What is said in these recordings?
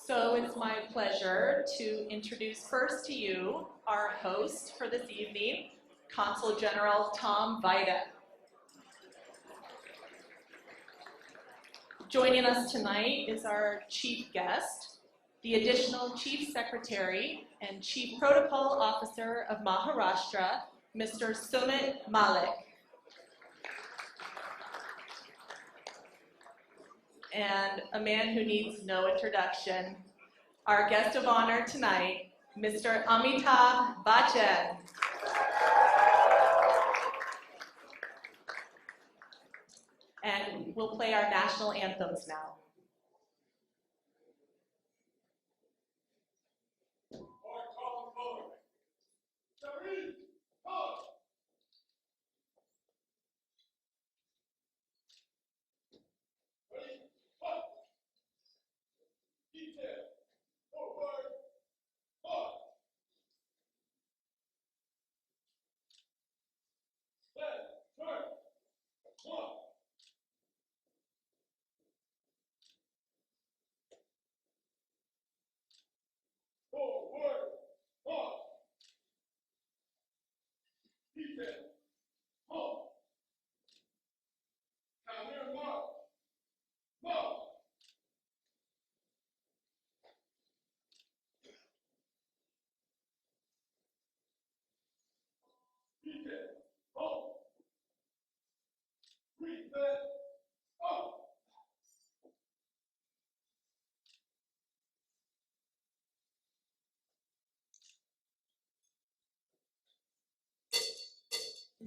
So it's my pleasure to introduce first to you our host for this evening, Consul General Tom Vida. Joining us tonight is our chief guest, the additional Chief Secretary and Chief Protocol Officer of Maharashtra, Mr. Sumit Malik. And a man who needs no introduction, our guest of honor tonight, Mr. Amitabh Bachchan. And we'll play our national anthems now.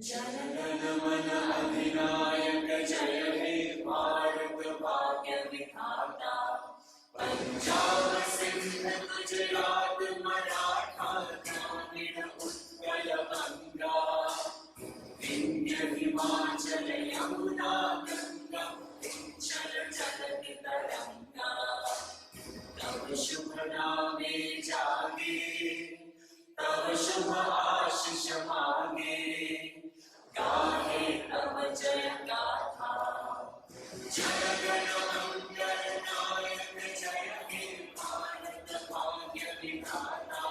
Jana Gana Mana अधिनायक जय हे भारत भाग्य विधाता पंजाब सिंध गुजरात मराठा द्राविड़ उत्कल गंगा विंध्य हिमाचल यमुना गंगा उच्चल जलधि तरंगा तव शुभ नामे जागे तव शुभ आशीष मांगे गाहे तव जय गाथा जय गण मंगल नायक जय हे भारत भाग्य विधाता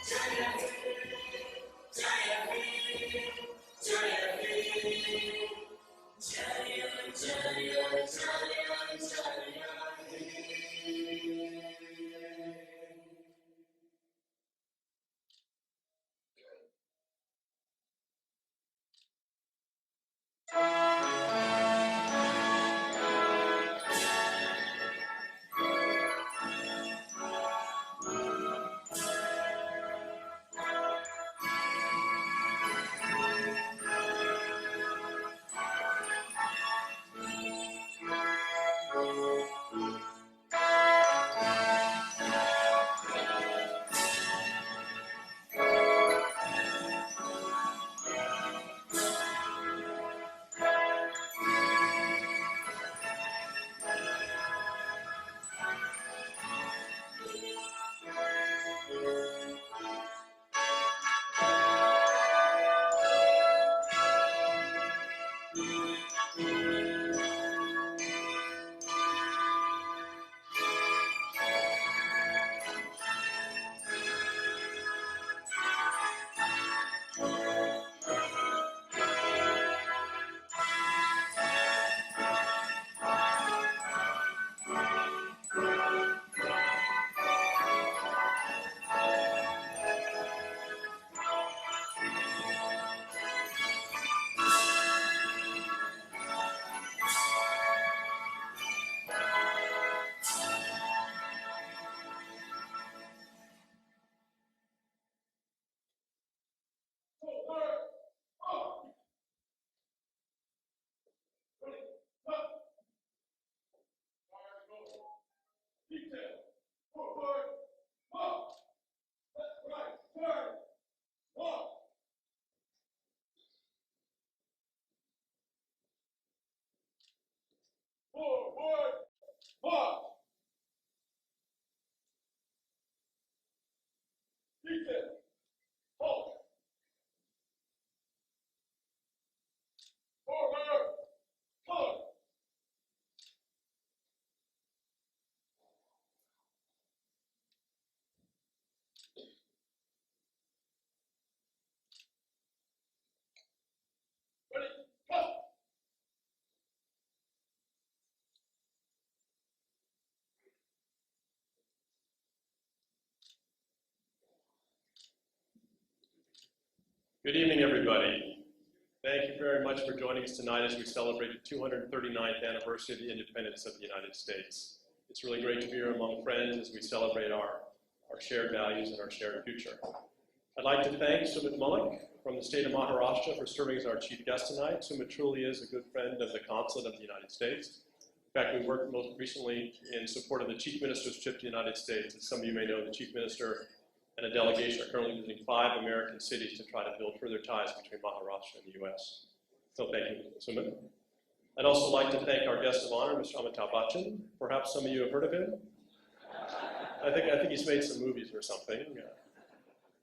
जय हे जय हे जय हे जय जय जय जय हे। Good evening, everybody. Thank you very much for joining us tonight as we celebrate the 239th anniversary of the independence of the United States. It's really great to be here among friends as we celebrate our shared values and our shared future. I'd like to thank Sumit Mullik from the state of Maharashtra for serving as our chief guest tonight. Sumit truly is a good friend of the Consulate of the United States. In fact, we worked most recently in support of the Chief Minister's trip to the United States. As some of you may know, the Chief Minister and a delegation are currently visiting 5 American cities to try to build further ties between Maharashtra and the U.S. So thank you, Sumit. I'd also like to thank our guest of honor, Mr. Amitabh Bachchan. Perhaps some of you have heard of him. I think he's made some movies or something.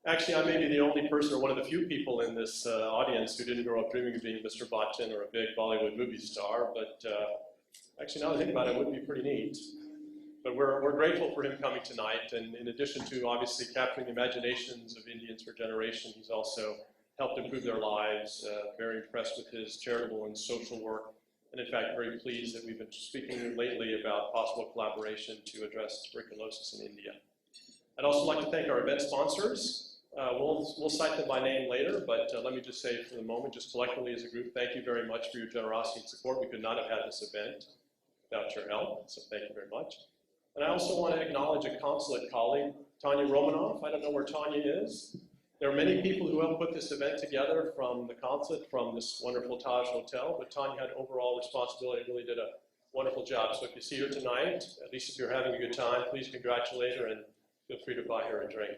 Actually, I may be the only person or one of the few people in this audience who didn't grow up dreaming of being Mr. Bachchan or a big Bollywood movie star, but actually, now that I think about it, it would be pretty neat. But we're grateful for him coming tonight, and in addition to obviously capturing the imaginations of Indians for generations, he's also helped improve their lives, very impressed with his charitable and social work, and in fact, very pleased that we've been speaking lately about possible collaboration to address tuberculosis in India. I'd also like to thank our event sponsors. We'll cite them by name later, but let me just say for the moment, just collectively as a group, thank you very much for your generosity and support. We could not have had this event without your help, so thank you very much. And I also want to acknowledge a consulate colleague, Tanya Romanoff. I don't know where Tanya is. There are many people who helped put this event together from the consulate, from this wonderful Taj Hotel, but Tanya had overall responsibility, really did a wonderful job. So if you see her tonight, at least if you're having a good time, please congratulate her and feel free to buy her a drink.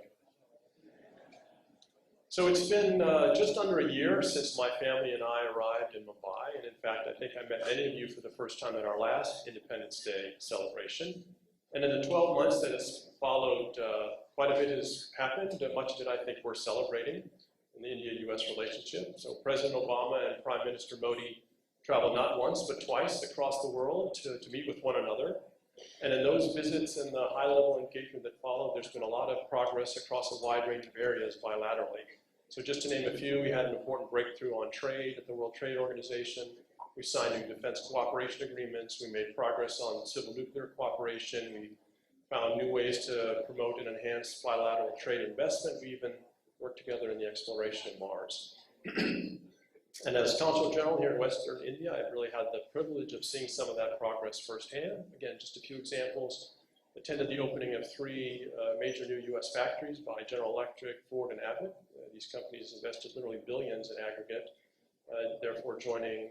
So it's been just under a year since my family and I arrived in Mumbai, and in fact, I think I met many of you for the first time at our last Independence Day celebration. And in the 12 months that has followed, quite a bit has happened, much of it I think we're celebrating in the India-US relationship. So President Obama and Prime Minister Modi traveled not once, but twice across the world to meet with one another. And in those visits and the high-level engagement that followed, there's been a lot of progress across a wide range of areas bilaterally. So just to name a few, we had an important breakthrough on trade at the World Trade Organization. We signed new defense cooperation agreements. We made progress on civil nuclear cooperation. We found new ways to promote and enhance bilateral trade investment. We even worked together in the exploration of Mars. And as Consul General here in Western India, I've really had the privilege of seeing some of that progress firsthand. Again, just a few examples. Attended the opening of 3 major new US factories by General Electric, Ford, and Abbott. These companies invested literally billions in aggregate, therefore joining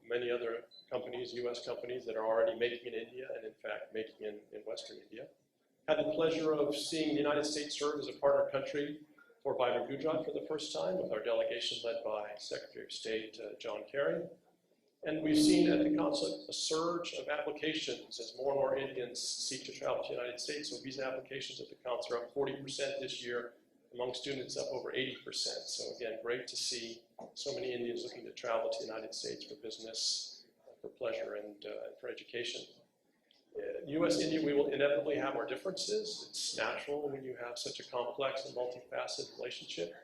many other companies, US companies that are already making in India and in fact making in Western India. Had the pleasure of seeing the United States serve as a partner country for Vibrant Gujarat for the first time with our delegation led by Secretary of State John Kerry. And we've seen at the consulate a surge of applications as more and more Indians seek to travel to the United States. So visa applications at the consulate are up 40% this year, among students up over 80%. So again, great to see so many Indians looking to travel to the United States for business, for pleasure, and for education. US-India, we will inevitably have our differences. It's natural when you have such a complex and multifaceted relationship.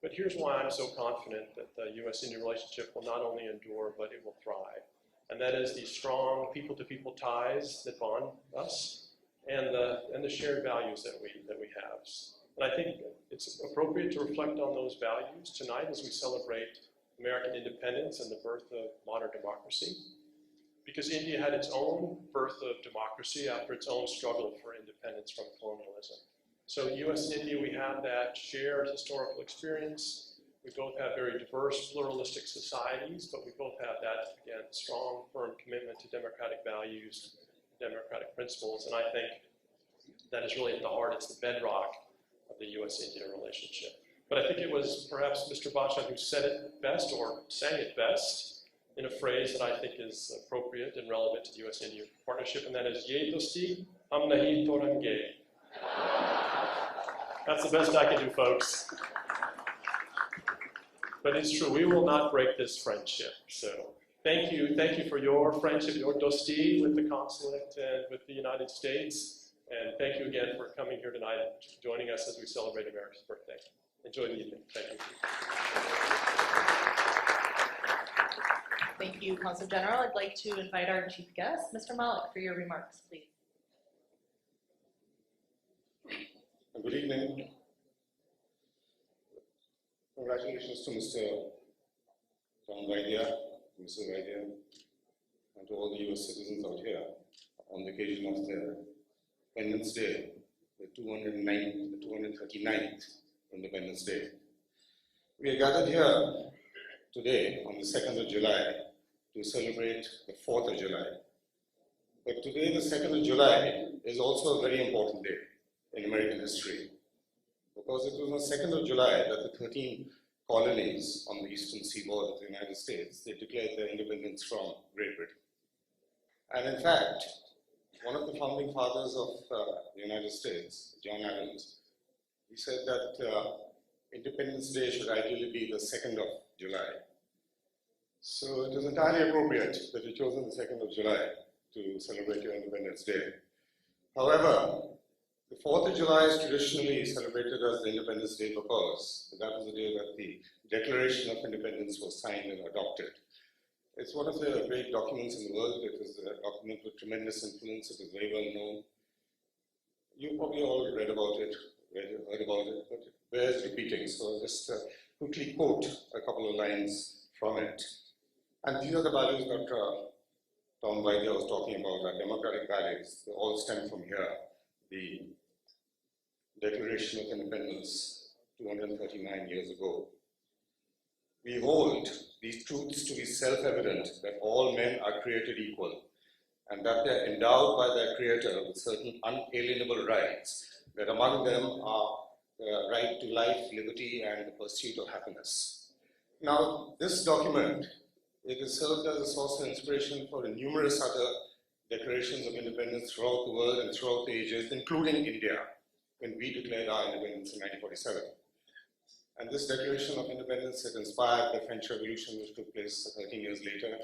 But here's why I'm so confident that the US-India relationship will not only endure, but it will thrive. And that is the strong people-to-people ties that bond us and the shared values that we have. And I think it's appropriate to reflect on those values tonight as we celebrate American independence and the birth of modern democracy. Because India had its own birth of democracy after its own struggle for independence from colonialism. So US and India, we have that shared historical experience. We both have very diverse, pluralistic societies, but we both have that, again, strong, firm commitment to democratic values, democratic principles, and I think that is really at the heart, it's the bedrock of the US-India relationship. But I think it was perhaps Mr. Bachchan who said it best, or sang it best, in a phrase that I think is appropriate and relevant to the US-India partnership, and that is, Ye dosti, hum nahi todange. That's the best I can do, folks. But it's true, we will not break this friendship. So thank you for your friendship, your dosti with the consulate and with the United States. And thank you again for coming here tonight and joining us as we celebrate America's birthday. Enjoy the evening. Thank you. Thank you, Consul General. I'd like to invite our chief guest, Mr. Mullik, for your remarks, please. Good evening. Congratulations to Mr. Tom Vaidya, Mrs. Vaidya, and to all the US citizens out here on the occasion of their Independence Day, the 239th Independence Day. We are gathered here today on the 2nd of July to celebrate the 4th of July. But today, the 2nd of July, is also a very important day in American history, because it was on the 2nd of July that the 13 colonies on the eastern seaboard of the United States, they declared their independence from Great Britain. And in fact, one of the founding fathers of the United States, John Adams, he said that Independence Day should ideally be the 2nd of July. So it is entirely appropriate that you chose on the 2nd of July to celebrate your Independence Day. However, the 4th of July is traditionally celebrated as the Independence Day because that was the day that the Declaration of Independence was signed and adopted. It's one of the great documents in the world. It is a document with tremendous influence. It is very well known. You probably all read about it, heard about it, but it bears repeating. So I'll just quickly quote a couple of lines from it. And these are the values that Tom Vaidya was talking about, our democratic values. They all stem from here. The Declaration of Independence 239 years ago. We hold these truths to be self-evident that all men are created equal and that they are endowed by their Creator with certain unalienable rights, that among them are the right to life, liberty, and the pursuit of happiness. Now, this document, it has served as a source of inspiration for numerous other declarations of independence throughout the world and throughout the ages, including India, when we declared our independence in 1947. And this Declaration of Independence, it inspired the French Revolution, which took place 13 years later.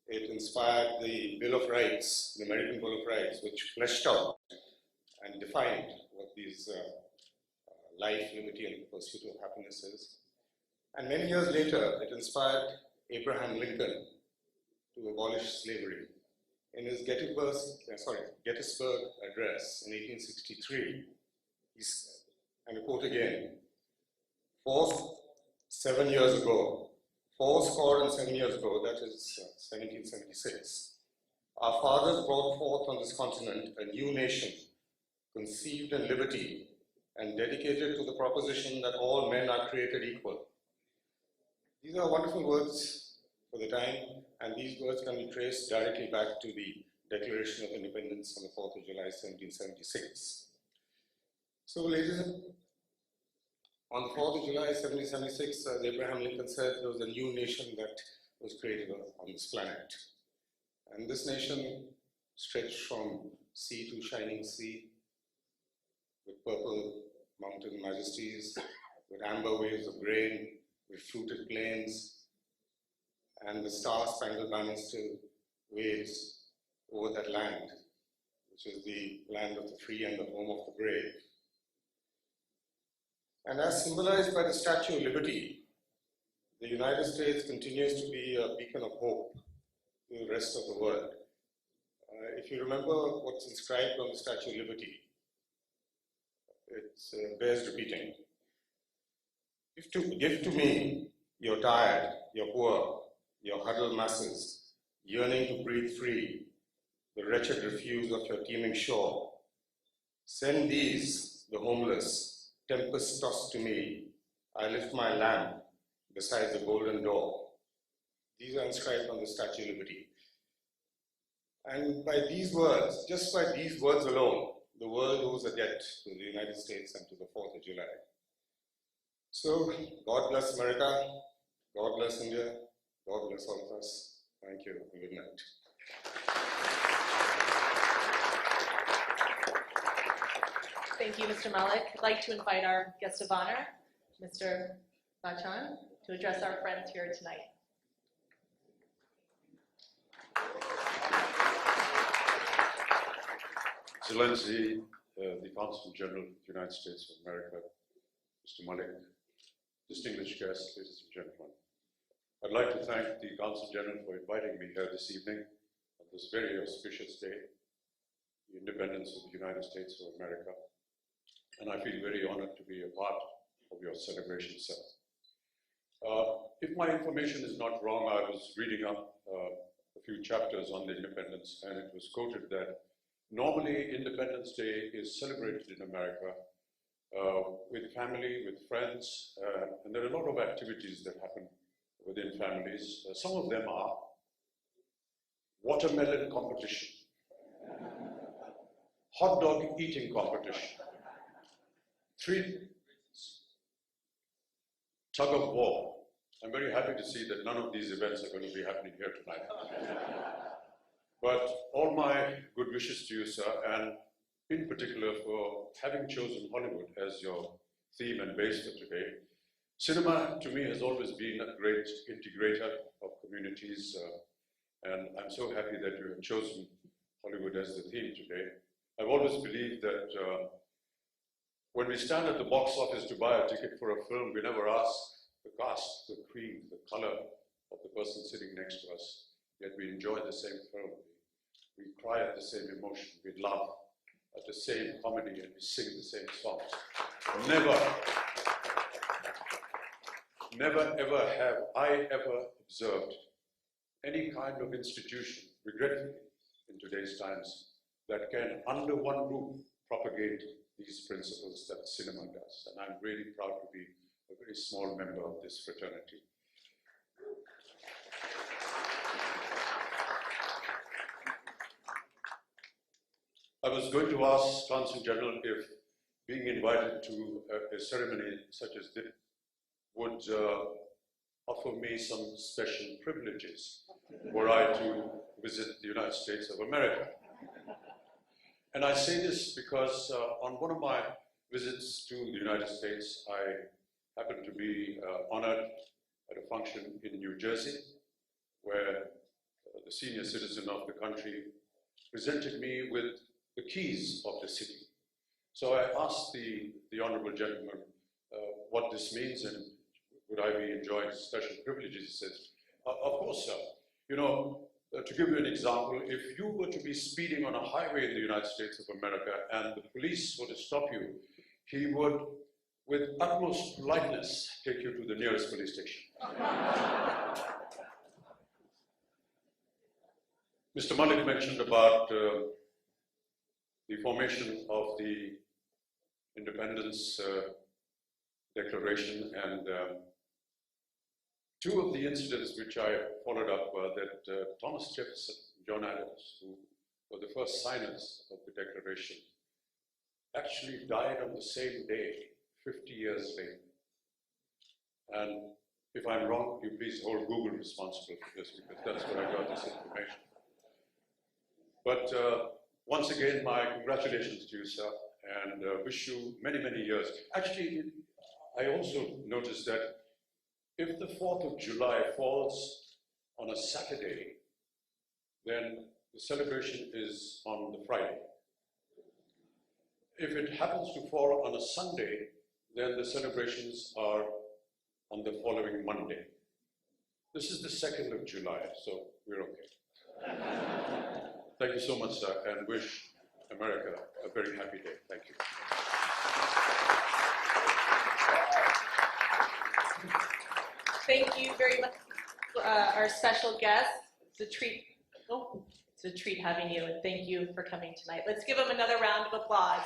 It inspired the Bill of Rights, the American Bill of Rights, which fleshed out and defined what these life, liberty, and pursuit of happiness is. And many years later, it inspired Abraham Lincoln to abolish slavery. In his Gettysburg Address in 1863, he said, and I quote again, 7 years ago, 7 years ago, that is 1776, our fathers brought forth on this continent a new nation, conceived in liberty and dedicated to the proposition that all men are created equal. These are wonderful words for the time, and these words can be traced directly back to the Declaration of Independence on the 4th of July, 1776. So, ladies and on the 4th of July, 1776, as Abraham Lincoln said, there was a new nation that was created on this planet. And this nation stretched from sea to shining sea, with purple mountain majesties, with amber waves of grain, with fruited plains, and the star-spangled banner still waves over that land, which is the land of the free and the home of the brave. And as symbolized by the Statue of Liberty, the United States continues to be a beacon of hope to the rest of the world. If you remember what's inscribed on the Statue of Liberty, it bears repeating. Give to me, you're tired, you're poor, your huddled masses, yearning to breathe free, the wretched refuse of your teeming shore. Send these, the homeless, tempest-tossed to me. I lift my lamp beside the golden door. These are inscribed on the Statue of Liberty. And by these words, just by these words alone, the world owes a debt to the United States and to the 4th of July. So, God bless America, God bless India, God bless all of us. Thank you and good night. Thank you, Mr. Malik. I'd like to invite our guest of honor, Mr. Bachchan, to address our friends here tonight. Excellency, the Consul General of the United States of America, Mr. Malik, distinguished guests, ladies and gentlemen. I'd like to thank the Consul General for inviting me here this evening on this very auspicious day, the independence of the United States of America. And I feel very honored to be a part of your celebration, sir. If my information is not wrong, I was reading up a few chapters on the independence, and it was quoted that normally Independence Day is celebrated in America with family, with friends, and there are a lot of activities that happen within families. Some of them are watermelon competition, hot dog eating competition, tug of war. I'm very happy to see that none of these events are going to be happening here tonight. But all my good wishes to you, sir, and in particular for having chosen Hollywood as your theme and base for today. Cinema, to me, has always been a great integrator of communities, and I'm so happy that you have chosen Hollywood as the theme today. I've always believed that when we stand at the box office to buy a ticket for a film, we never ask the cast, the cream, the color of the person sitting next to us, yet we enjoy the same film. We cry at the same emotion, we laugh at the same comedy, and we sing the same songs. Never ever have I ever observed any kind of institution, regretfully, in today's times, that can, under one roof, propagate these principles that cinema does. And I'm really proud to be a very small member of this fraternity. I was going to ask Consul General if being invited to a ceremony such as this would offer me some special privileges were I to visit the United States of America. And I say this because on one of my visits to the United States, I happened to be honored at a function in New Jersey, where the senior citizen of the country presented me with the keys of the city. So I asked the honorable gentleman what this means and would I be enjoying special privileges. He says, of course, sir. You know, to give you an example, if you were to be speeding on a highway in the United States of America and the police were to stop you, he would, with utmost politeness, take you to the nearest police station. Mr. Malik mentioned about the formation of the Independence Declaration, and two of the incidents which I followed up were that Thomas Jefferson and John Adams, who were the first signers of the Declaration, actually died on the same day, 50 years later. And if I'm wrong, you please hold Google responsible for this, because that's where I got this information. But once again, my congratulations to you, sir, and wish you many, many years. Actually, I also noticed that if the 4th of July falls on a Saturday, then the celebration is on the Friday. If it happens to fall on a Sunday, then the celebrations are on the following Monday. This is the 2nd of July, so we're okay. Thank you so much, sir, and wish America a very happy day. Thank you. Thank you very much, our special guest. It's a treat. Oh, it's a treat having you, and thank you for coming tonight. Let's give him another round of applause.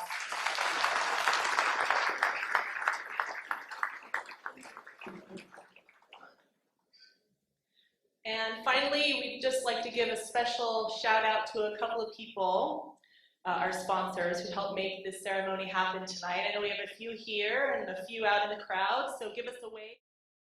And finally, we'd just like to give a special shout out to a couple of people, our sponsors, who helped make this ceremony happen tonight. I know we have a few here and a few out in the crowd, so give us a wave.